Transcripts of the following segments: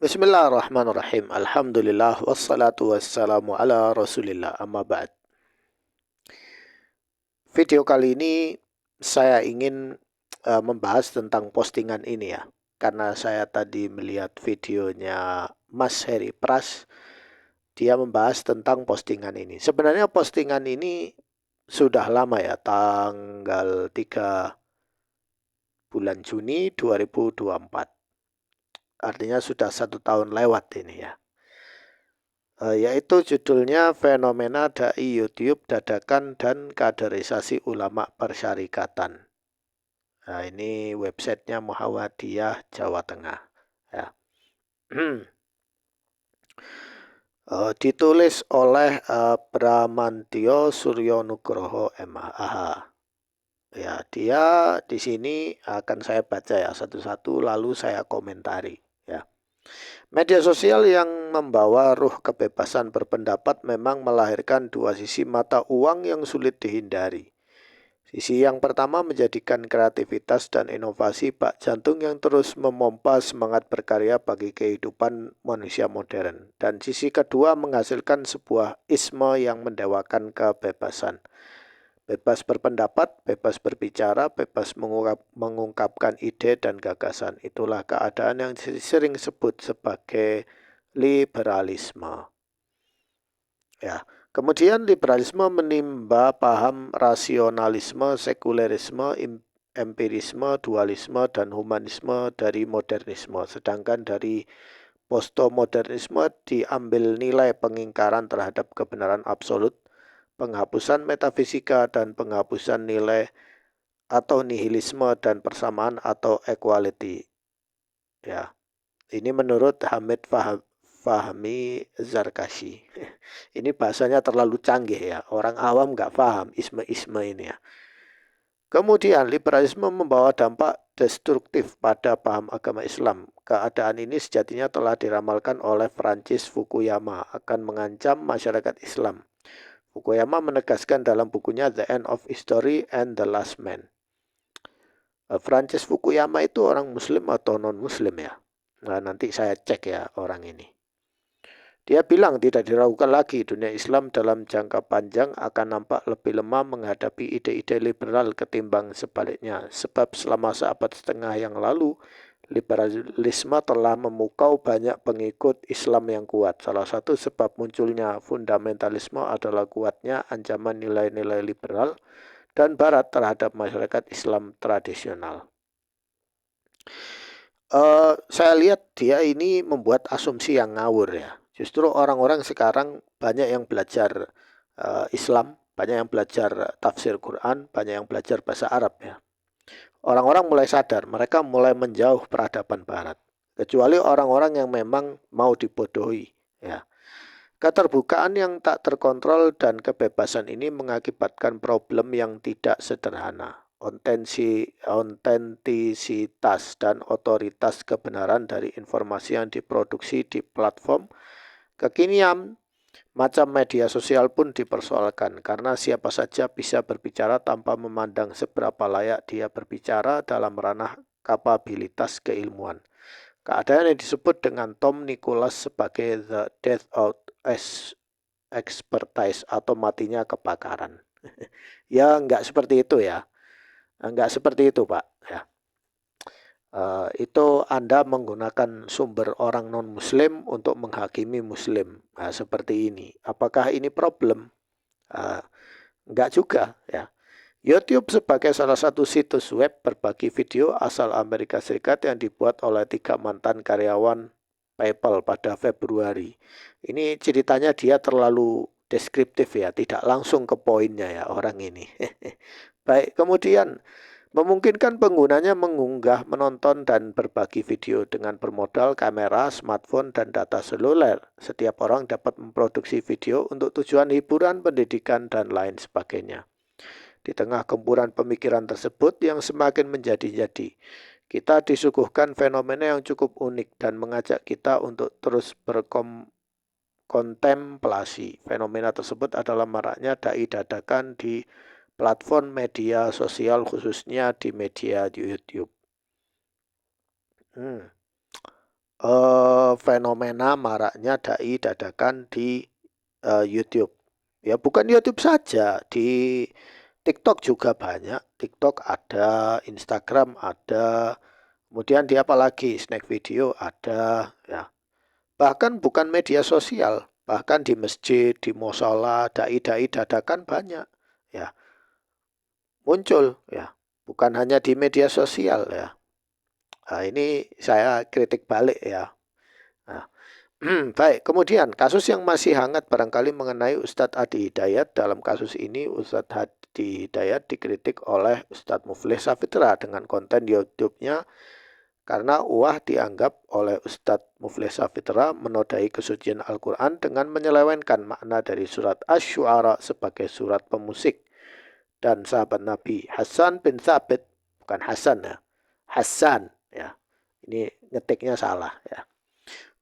Bismillahirrahmanirrahim. Alhamdulillah wassalatu wassalamu ala Rasulillah. Amma ba'd. Video kali ini saya ingin membahas tentang postingan ini ya. Karena saya tadi melihat videonya Mas Heri Pras, dia membahas tentang postingan ini. Sebenarnya postingan ini sudah lama ya, tanggal 3 bulan Juni 2024. Artinya sudah 1 tahun lewat ini ya. Yaitu judulnya Fenomena Dai YouTube Dadakan dan Kaderisasi Ulama Persyarikatan. Nah, ini websitenya Muhammadiyah Jawa Tengah. Ya. Ditulis oleh Bramantio Suryonugroho MH. Ya, dia di sini akan saya baca ya satu-satu lalu saya komentari. Ya. Media sosial yang membawa ruh kebebasan berpendapat memang melahirkan dua sisi mata uang yang sulit dihindari. Sisi yang pertama menjadikan kreativitas dan inovasi bak jantung yang terus memompa semangat berkarya bagi kehidupan manusia modern. Dan sisi kedua menghasilkan sebuah isme yang mendewakan kebebasan. Bebas berpendapat, bebas berbicara, bebas mengungkapkan ide dan gagasan. Itulah keadaan yang sering disebut sebagai liberalisme. Ya. Kemudian liberalisme menimba paham rasionalisme, sekulerisme, empirisme, dualisme, dan humanisme dari modernisme. Sedangkan dari postmodernisme diambil nilai pengingkaran terhadap kebenaran absolut, penghapusan metafisika dan penghapusan nilai atau nihilisme dan persamaan atau equality. Ya, ini menurut Hamid Fahmi Zarkashi. Ini bahasanya terlalu canggih ya, orang awam nggak paham isme-isme ini ya. Kemudian liberalisme membawa dampak destruktif pada paham agama Islam. Keadaan ini sejatinya telah diramalkan oleh Francis Fukuyama akan mengancam masyarakat Islam. Fukuyama menegaskan dalam bukunya The End of History and the Last Man. Francis Fukuyama itu orang muslim atau non-muslim ya? Nah, nanti saya cek ya orang ini. Dia bilang tidak diragukan lagi dunia Islam dalam jangka panjang akan nampak lebih lemah menghadapi ide-ide liberal ketimbang sebaliknya. Sebab selama seabad setengah yang lalu, liberalisme telah memukau banyak pengikut Islam yang kuat. Salah satu sebab munculnya fundamentalisme adalah kuatnya ancaman nilai-nilai liberal dan barat terhadap masyarakat Islam tradisional. Saya lihat dia ini membuat asumsi yang ngawur ya. Justru orang-orang sekarang banyak yang belajar Islam, banyak yang belajar tafsir Quran, banyak yang belajar bahasa Arab ya. Orang-orang mulai sadar, mereka mulai menjauh peradaban barat. Kecuali orang-orang yang memang mau dibodohi ya. Keterbukaan yang tak terkontrol dan kebebasan ini mengakibatkan problem yang tidak sederhana. Otentisitas dan otoritas kebenaran dari informasi yang diproduksi di platform kekinian macam media sosial pun dipersoalkan karena siapa saja bisa berbicara tanpa memandang seberapa layak dia berbicara dalam ranah kapabilitas keilmuan. Keadaan yang disebut dengan Tom Nicholas sebagai the death of expertise atau matinya kebakaran. Ya enggak seperti itu ya. Enggak seperti itu Pak. Ya. Itu Anda menggunakan sumber orang non-muslim untuk menghakimi muslim. Nah, seperti ini. Apakah ini problem? Enggak juga ya. YouTube sebagai salah satu situs web berbagi video asal Amerika Serikat yang dibuat oleh 3 mantan karyawan PayPal pada Februari. Ini ceritanya dia terlalu deskriptif ya, tidak langsung ke poinnya ya orang ini. Baik, kemudian memungkinkan penggunanya mengunggah, menonton, dan berbagi video dengan bermodal kamera, smartphone, dan data seluler. Setiap orang dapat memproduksi video untuk tujuan hiburan, pendidikan, dan lain sebagainya. Di tengah gempuran pemikiran tersebut yang semakin menjadi-jadi, kita disuguhkan fenomena yang cukup unik dan mengajak kita untuk terus berkontemplasi. Fenomena tersebut adalah maraknya dai dadakan di platform media sosial khususnya di media di YouTube. fenomena maraknya dai dadakan di YouTube. Ya bukan YouTube saja, di TikTok juga banyak. TikTok ada, Instagram ada, kemudian di apa lagi, snack video ada, ya. Bahkan bukan media sosial, bahkan di masjid, di musola, dai-dai dadakan banyak, ya, muncul, ya. Bukan hanya di media sosial, ya. Nah, ini saya kritik balik, ya. Nah, baik, kemudian kasus yang masih hangat barangkali mengenai Ustadz Adi Hidayat. Dalam kasus ini Ustadz Adi Hidayat dikritik oleh Ustadz Muflih Safitra dengan konten YouTube-nya karena dianggap oleh Ustadz Muflih Safitra menodai kesucian Al-Quran dengan menyelewengkan makna dari surat Asy-Syu'ara sebagai surat pemusik. Dan sahabat Nabi Hasan bin Thabit, bukan Hasan ya, Hasan ya, ini ngetiknya salah ya,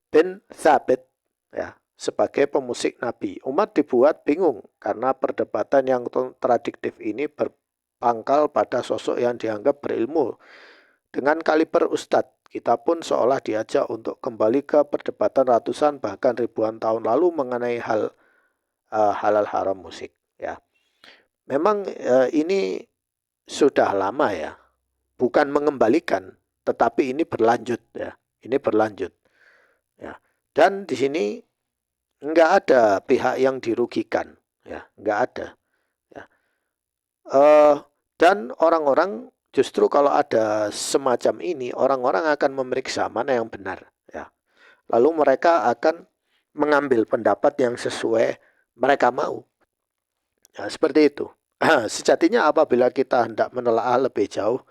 bin Thabit ya, sebagai pemusik Nabi. Umat dibuat bingung karena perdebatan yang kontradiktif ini berpangkal pada sosok yang dianggap berilmu. Dengan kaliber ustadz, kita pun seolah diajak untuk kembali ke perdebatan ratusan bahkan ribuan tahun lalu mengenai halal haram musik ya. Memang ini sudah lama ya, bukan mengembalikan, tetapi ini berlanjut ya. Ini berlanjut ya. Dan di sini nggak ada pihak yang dirugikan, ya, nggak ada. Ya. Dan orang-orang justru kalau ada semacam ini, orang-orang akan memeriksa mana yang benar, ya. Lalu mereka akan mengambil pendapat yang sesuai mereka mau. Ya, seperti itu. Sejatinya apabila kita hendak menelaah lebih jauh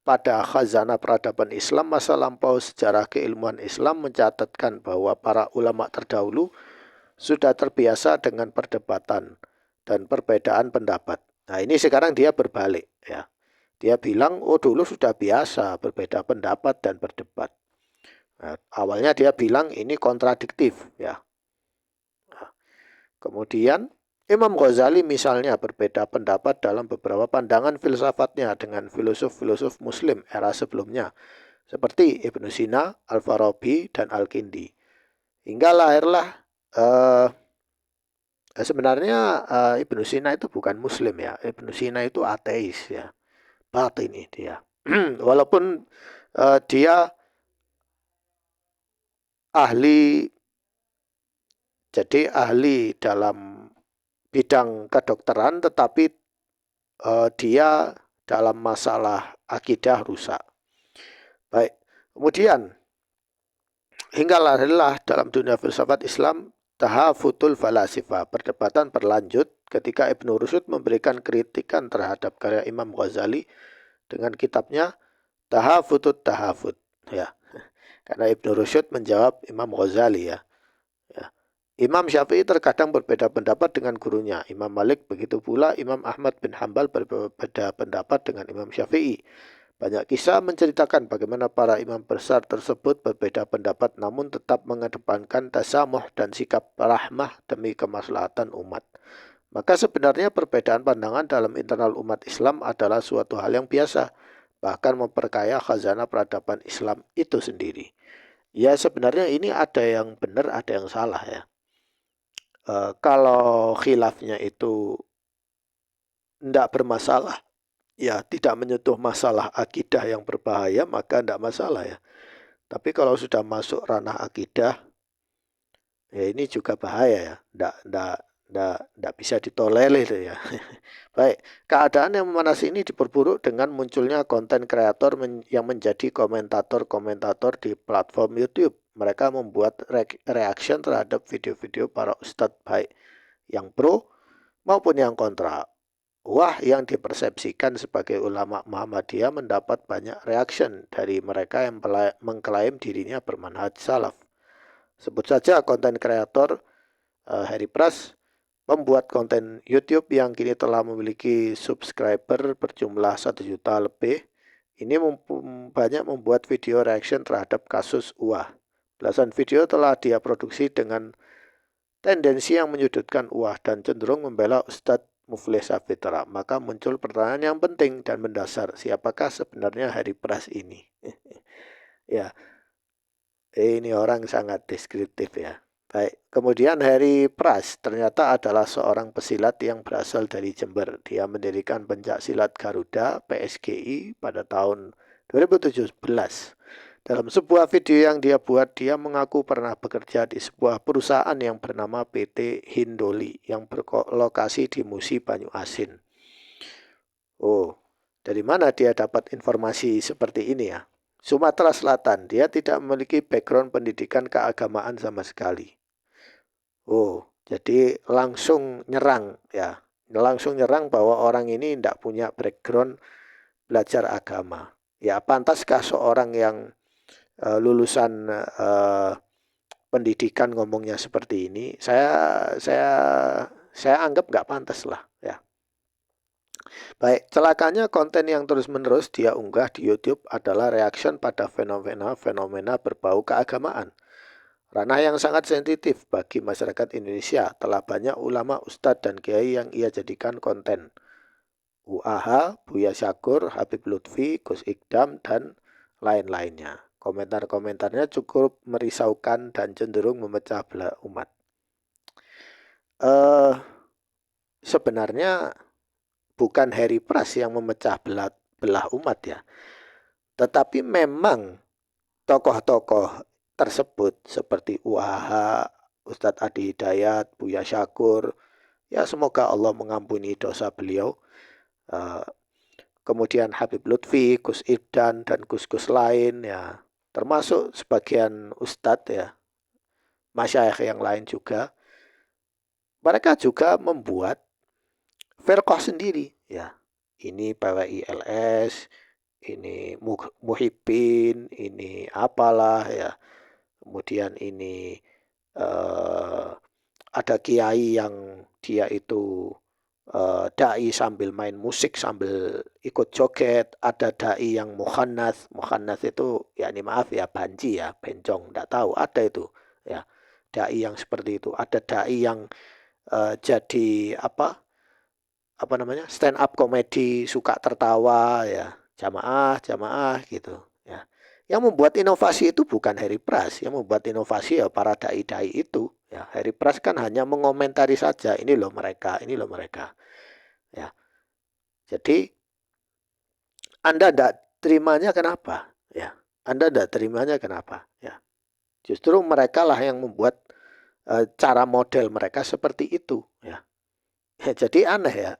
pada khazanah peradaban Islam, masa lampau sejarah keilmuan Islam mencatatkan bahwa para ulama terdahulu sudah terbiasa dengan perdebatan dan perbedaan pendapat. Nah, ini sekarang dia berbalik ya. Dia bilang, oh dulu sudah biasa berbeda pendapat dan berdebat. Nah, awalnya dia bilang ini kontradiktif ya. Nah, kemudian Imam Ghazali misalnya berbeda pendapat dalam beberapa pandangan filsafatnya dengan filosof-filosof muslim era sebelumnya, seperti Ibnu Sina, Al-Farabi, dan Al-Kindi. Hingga lahirlah sebenarnya Ibnu Sina itu bukan muslim ya. Ibnu Sina itu ateis ya. Batini dia. Walaupun dia ahli, jadi ahli dalam bidang kedokteran, tetapi dia dalam masalah akidah rusak. Baik, kemudian hingga lahirlah dalam dunia filsafat Islam tahafutul falasifah. Perdebatan berlanjut ketika Ibnu Rusyd memberikan kritikan terhadap karya Imam Ghazali dengan kitabnya Tahafutut Tahafut. Ya, karena Ibnu Rusyd menjawab Imam Ghazali ya. Imam Syafi'i terkadang berbeda pendapat dengan gurunya. Imam Malik begitu pula Imam Ahmad bin Hambal berbeda pendapat dengan Imam Syafi'i. Banyak kisah menceritakan bagaimana para imam besar tersebut berbeda pendapat namun tetap mengedepankan tasamuh dan sikap rahmah demi kemaslahatan umat. Maka sebenarnya perbedaan pandangan dalam internal umat Islam adalah suatu hal yang biasa, bahkan memperkaya khazanah peradaban Islam itu sendiri. Ya sebenarnya ini ada yang benar, ada yang salah ya. Kalau khilafnya itu tidak bermasalah, ya tidak menyentuh masalah akidah yang berbahaya, maka tidak masalah ya. Tapi kalau sudah masuk ranah akidah, ya ini juga bahaya ya. Tidak bisa ditolerir ya. Baik, keadaan yang memanas ini diperburuk dengan munculnya konten kreator yang menjadi komentator-komentator di platform YouTube. Mereka membuat reaction terhadap video-video para ustadz baik yang pro maupun yang kontra. Yang dipersepsikan sebagai ulama Muhammadiyah mendapat banyak reaction dari mereka yang mengklaim dirinya bermanhaj salaf. Sebut saja konten kreator Harry Pras membuat konten YouTube yang kini telah memiliki subscriber berjumlah 1 juta lebih. Ini banyak membuat video reaction terhadap kasus Belasan video telah dia produksi dengan tendensi yang menyudutkan dan cenderung membela Ustadz Muflih Safitra. Maka muncul pertanyaan yang penting dan mendasar, siapakah sebenarnya Harry Pras ini? Ya, Ini orang sangat deskriptif ya. Baik, kemudian Heri Pras ternyata adalah seorang pesilat yang berasal dari Jember. Dia mendirikan pencak silat Garuda PSGI pada tahun 2017. Dalam sebuah video yang dia buat, dia mengaku pernah bekerja di sebuah perusahaan yang bernama PT Hindoli yang berlokasi di Musi Banyuasin. Oh, dari mana dia dapat informasi seperti ini ya? Sumatera Selatan, dia tidak memiliki background pendidikan keagamaan sama sekali. Oh, jadi langsung nyerang ya. Langsung nyerang bahwa orang ini tidak punya background belajar agama. Ya, pantaskah seorang yang lulusan pendidikan ngomongnya seperti ini? Saya anggap nggak pantas lah ya. Baik, celakanya konten yang terus-menerus dia unggah di YouTube adalah reaction pada fenomena-fenomena berbau keagamaan. Ranah yang sangat sensitif bagi masyarakat Indonesia, telah banyak ulama, ustadz, dan kiai yang ia jadikan konten. UAH, Buya Syakur, Habib Lutfi, Gus Ikdam, dan lain-lainnya. Komentar-komentarnya cukup merisaukan dan cenderung memecah belah umat. Sebenarnya bukan Heri Pras yang memecah belah umat ya. Tetapi memang tokoh-tokoh tersebut seperti UAH, Ustadz Adi Hidayat, Buya Syakur, ya semoga Allah mengampuni dosa beliau. Kemudian Habib Lutfi, Gus Ibdan, dan Gus-Gus lain ya, termasuk sebagian Ustadz ya, masyayikh yang lain juga. Mereka juga membuat firqah sendiri ya. Ini PWILS, ini Muhibbin, ini apalah ya. Kemudian ini ada kiai yang dia itu dai sambil main musik sambil ikut joget, ada dai yang mukhannats itu ya ini maaf ya banci ya bencong enggak tahu ada itu ya dai yang seperti itu, ada dai yang jadi apa namanya stand up komedi suka tertawa ya jamaah gitu ya. Yang membuat inovasi itu bukan Heri Pras, yang membuat inovasi ya para dai-dai itu ya. Heri Pras kan hanya mengomentari saja, ini loh mereka ya. Jadi Anda tidak terimanya kenapa ya? Anda tidak terimanya kenapa ya? Justru mereka lah yang membuat cara model mereka seperti itu ya. Jadi aneh ya.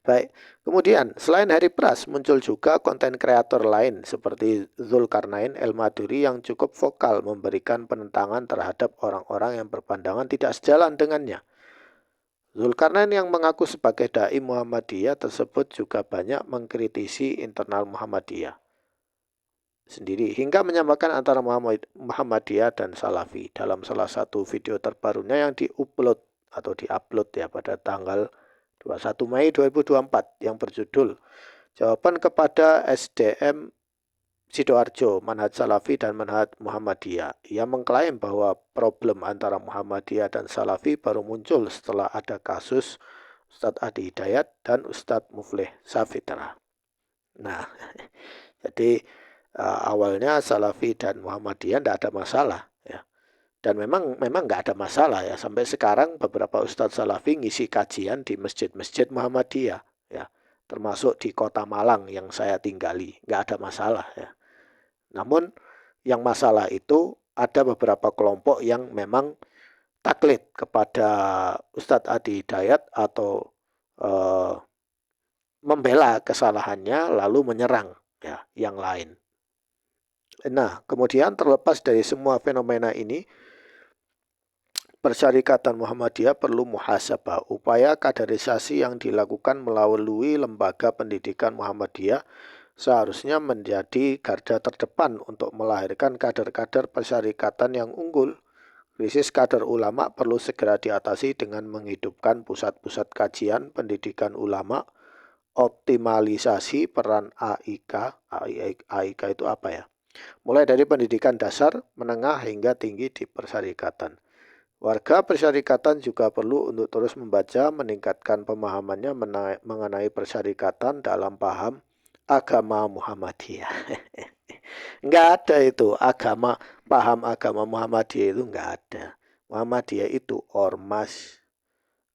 Baik, kemudian selain Heri Pras muncul juga konten kreator lain seperti Zulkarnain El Maduri yang cukup vokal memberikan penentangan terhadap orang-orang yang berpandangan tidak sejalan dengannya. Zulkarnain yang mengaku sebagai dai Muhammadiyah tersebut juga banyak mengkritisi internal Muhammadiyah sendiri hingga menyamakan antara Muhammadiyah dan Salafi dalam salah satu video terbarunya yang diupload ya pada tanggal 21 Mei 2024 yang berjudul Jawaban kepada SDM Sidoarjo, Manhaj Salafi dan Manhaj Muhammadiyah. Ia mengklaim bahwa problem antara Muhammadiyah dan Salafi baru muncul setelah ada kasus Ustadz Adi Hidayat dan Ustadz Muflih Safitra. Nah, jadi awalnya Salafi dan Muhammadiyah tidak ada masalah ya. Dan memang nggak ada masalah ya. Sampai sekarang beberapa Ustadz Salafi ngisi kajian di masjid-masjid Muhammadiyah ya. Termasuk di kota Malang yang saya tinggali. Nggak ada masalah ya. Namun yang masalah itu ada beberapa kelompok yang memang taklid kepada Ustadz Adi Hidayat atau membela kesalahannya lalu menyerang ya yang lain. Nah, kemudian terlepas dari semua fenomena ini, Persyarikatan Muhammadiyah perlu muhasabah. Upaya kaderisasi yang dilakukan melalui lembaga pendidikan Muhammadiyah seharusnya menjadi garda terdepan untuk melahirkan kader-kader persyarikatan yang unggul. Krisis kader ulama perlu segera diatasi dengan menghidupkan pusat-pusat kajian pendidikan ulama, optimalisasi peran AIK. AIK itu apa ya? Mulai dari pendidikan dasar, menengah hingga tinggi di persyarikatan. Warga persyarikatan juga perlu untuk terus membaca, meningkatkan pemahamannya mengenai persyarikatan dalam paham agama Muhammadiyah. Nggak ada itu paham agama Muhammadiyah itu nggak ada. Muhammadiyah itu ormas.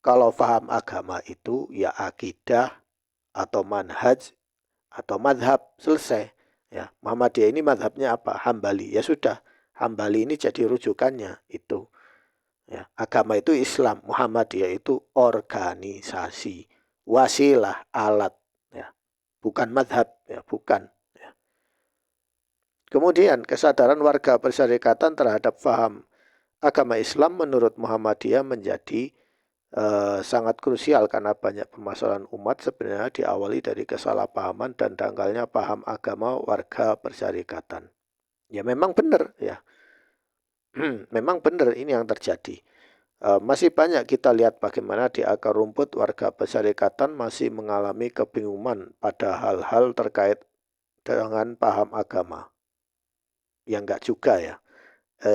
Kalau paham agama itu ya akidah atau manhaj atau madhab, selesai. Ya, Muhammadiyah ini madhabnya apa? Hambali. Ya sudah, Hambali ini jadi rujukannya itu. Ya, agama itu Islam, Muhammadiyah itu organisasi, wasilah, alat. Ya, bukan madhab, ya, bukan. Ya. Kemudian kesadaran warga persyarikatan terhadap faham agama Islam menurut Muhammadiyah menjadi sangat krusial karena banyak permasalahan umat sebenarnya diawali dari kesalahpahaman dan dangkalnya paham agama warga persyarikatan. Ya memang benar ya. Memang benar ini yang terjadi. Masih banyak kita lihat bagaimana di akar rumput warga persyarikatan masih mengalami kebingungan pada hal-hal terkait dengan paham agama. Ya enggak juga ya.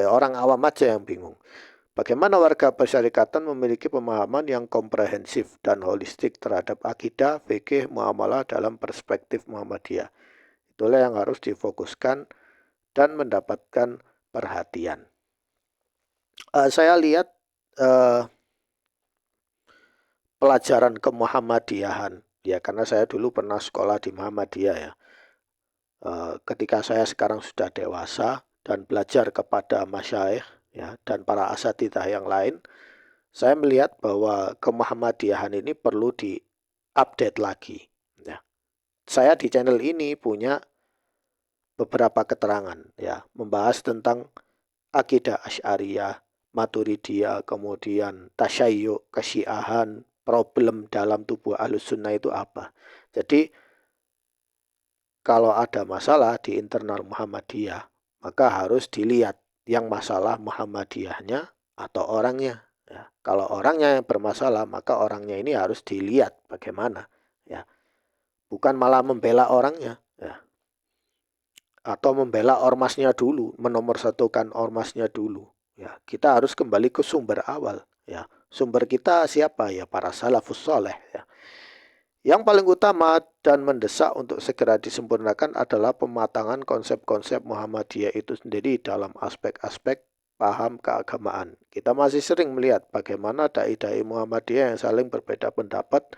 Orang awam aja yang bingung. Bagaimana warga persyarikatan memiliki pemahaman yang komprehensif dan holistik terhadap akidah, fikih, muamalah dalam perspektif Muhammadiyah. Itulah yang harus difokuskan dan mendapatkan perhatian. Saya lihat pelajaran kemuhammadiyahan, ya karena saya dulu pernah sekolah di Muhammadiyah ya. Ketika saya sekarang sudah dewasa dan belajar kepada masyayikh ya dan para asatidzah yang lain, saya melihat bahwa kemuhammadiyahan ini perlu diupdate lagi. Ya. Saya di channel ini punya beberapa keterangan ya, membahas tentang akidah Asy'ariyah, Maturidiyah, kemudian tasyayyu, kesyiahan, problem dalam tubuh Ahlus Sunnah itu apa. Jadi kalau ada masalah di internal Muhammadiyah, maka harus dilihat yang masalah Muhammadiyahnya atau orangnya. Ya, kalau orangnya yang bermasalah, maka orangnya ini harus dilihat bagaimana. Ya, bukan malah membela orangnya. Ya, atau membela ormasnya dulu, menomorsatukan ormasnya dulu. Ya, kita harus kembali ke sumber awal. Ya, sumber kita siapa? Ya, para salafus soleh. Ya. Yang paling utama dan mendesak untuk segera disempurnakan adalah pematangan konsep-konsep Muhammadiyah itu sendiri dalam aspek-aspek paham keagamaan. Kita masih sering melihat bagaimana dai-dai Muhammadiyah yang saling berbeda pendapat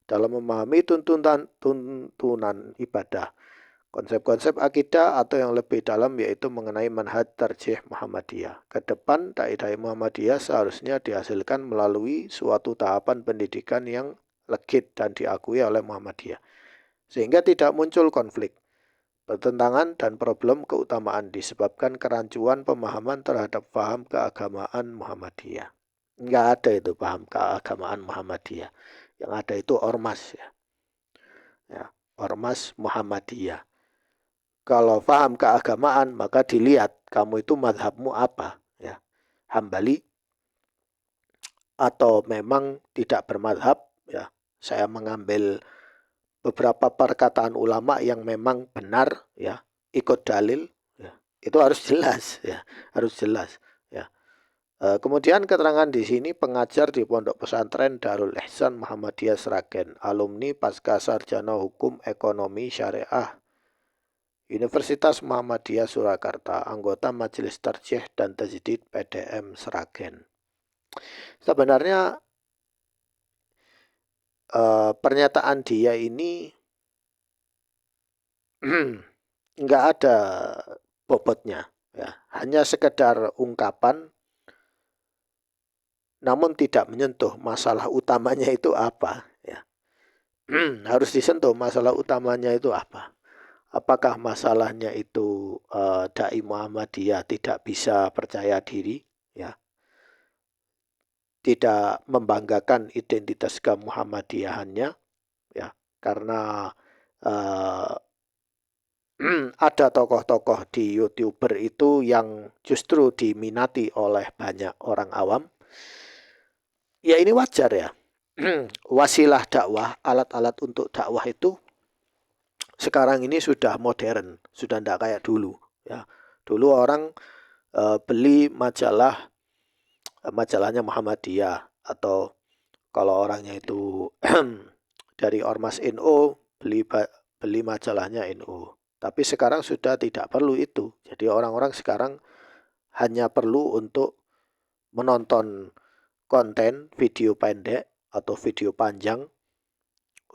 dalam memahami tuntunan ibadah. Konsep-konsep akidah atau yang lebih dalam yaitu mengenai manhaj tarjih Muhammadiyah. Ke depan, dai-dai Muhammadiyah seharusnya dihasilkan melalui suatu tahapan pendidikan yang legit dan diakui oleh Muhammadiyah. Sehingga tidak muncul konflik, pertentangan dan problem keutamaan disebabkan kerancuan pemahaman terhadap paham keagamaan Muhammadiyah. Enggak ada itu paham keagamaan Muhammadiyah. Yang ada itu ormas ya. Ya, ormas Muhammadiyah. Kalau paham keagamaan maka dilihat kamu itu madhabmu apa ya, Hambali atau memang tidak bermadhab ya. Saya mengambil beberapa perkataan ulama yang memang benar ya, ikut dalil ya. Itu harus jelas ya, harus jelas ya. Kemudian keterangan di sini pengajar di Pondok Pesantren Darul Ihsan Muhammadiyah Sragen, alumni pasca sarjana hukum ekonomi syariah Universitas Muhammadiyah Surakarta, anggota Majelis Tarjih dan Tajdid PDM Sragen. Sebenarnya pernyataan dia ini nggak ada bobotnya, ya. Hanya sekedar ungkapan, namun tidak menyentuh masalah utamanya itu apa. Ya. Harus disentuh masalah utamanya itu apa. Apakah masalahnya itu dai Muhammadiyah tidak bisa percaya diri, ya, tidak membanggakan identitas kemuhammadiyahannya, ya, karena ada tokoh-tokoh di YouTuber itu yang justru diminati oleh banyak orang awam. Ya ini wajar ya. Wasilah dakwah, alat-alat untuk dakwah itu sekarang ini sudah modern, sudah tidak kayak dulu. Ya, dulu orang beli majalahnya Muhammadiyah atau kalau orangnya itu dari Ormas NU beli majalahnya NU. Tapi sekarang sudah tidak perlu itu. Jadi orang-orang sekarang hanya perlu untuk menonton konten video pendek atau video panjang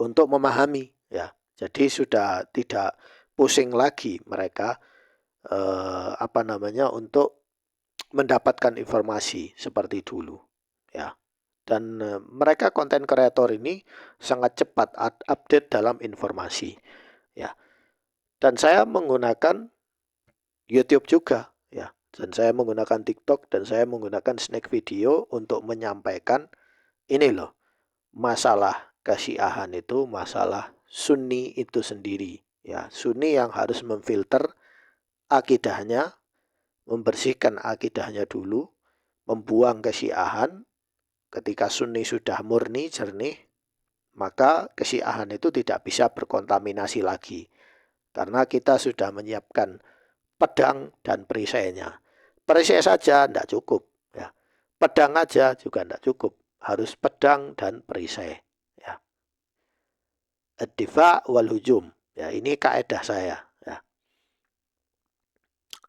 untuk memahami, ya. Jadi sudah tidak pusing lagi mereka untuk mendapatkan informasi seperti dulu, ya. Dan mereka konten kreator ini sangat cepat update dalam informasi, ya. Dan saya menggunakan YouTube juga, ya. Dan saya menggunakan TikTok dan saya menggunakan snack video untuk menyampaikan ini loh, masalah kesyiahan itu masalah Sunni itu sendiri, ya. Sunni yang harus memfilter akidahnya, membersihkan akidahnya dulu, membuang kesyiahan. Ketika Sunni sudah murni, jernih, maka kesyiahan itu tidak bisa berkontaminasi lagi. Karena kita sudah menyiapkan pedang dan perisainya. Perisai saja tidak cukup, ya. Pedang aja juga tidak cukup. Harus pedang dan perisai, ya. Ad-difa wal hujum. Ya, ini kaidah saya, ya.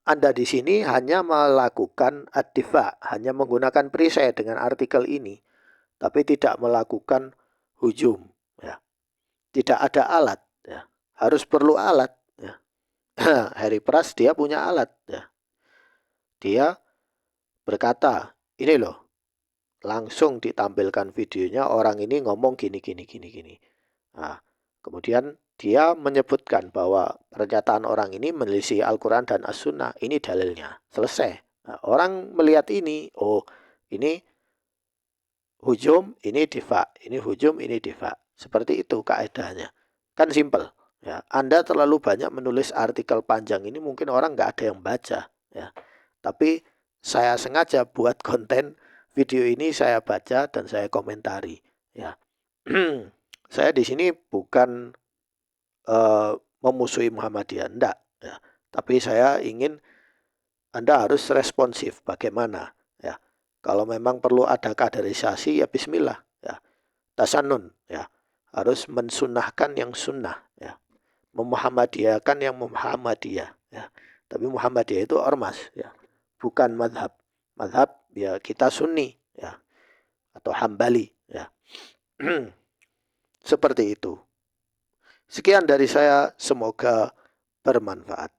Anda di sini hanya melakukan ad-difa, hanya menggunakan perisai dengan artikel ini, tapi tidak melakukan hujum, ya. Tidak ada alat, ya. Harus perlu alat, ya. Harry Pras dia punya alat, ya. Dia berkata, ini loh, langsung ditampilkan videonya orang ini ngomong gini. Nah, kemudian dia menyebutkan bahwa pernyataan orang ini menyelisih Al-Quran dan As-Sunnah. Ini dalilnya. Selesai. Nah, orang melihat ini, oh ini hujum, ini difa. Ini hujum, ini difa. Seperti itu kaedahnya. Kan simpel. Ya, Anda terlalu banyak menulis artikel panjang ini mungkin orang nggak ada yang baca. Ya. Tapi saya sengaja buat konten video ini saya baca dan saya komentari. Ya. Saya di sini bukan memusuhi Muhammadiyah, enggak, ya. Tapi saya ingin Anda harus responsif. Bagaimana, ya? Kalau memang perlu ada kaderisasi, ya Bismillah, ya. Tasanun, ya. Harus mensunahkan yang sunnah, ya. Memuhammadiyahkan yang Muhammadiyah, ya. Tapi Muhammadiyah itu ormas, ya. Bukan madhab. Madhab, ya kita Sunni, ya. Atau Hambali, ya. Seperti itu. Sekian dari saya, semoga bermanfaat.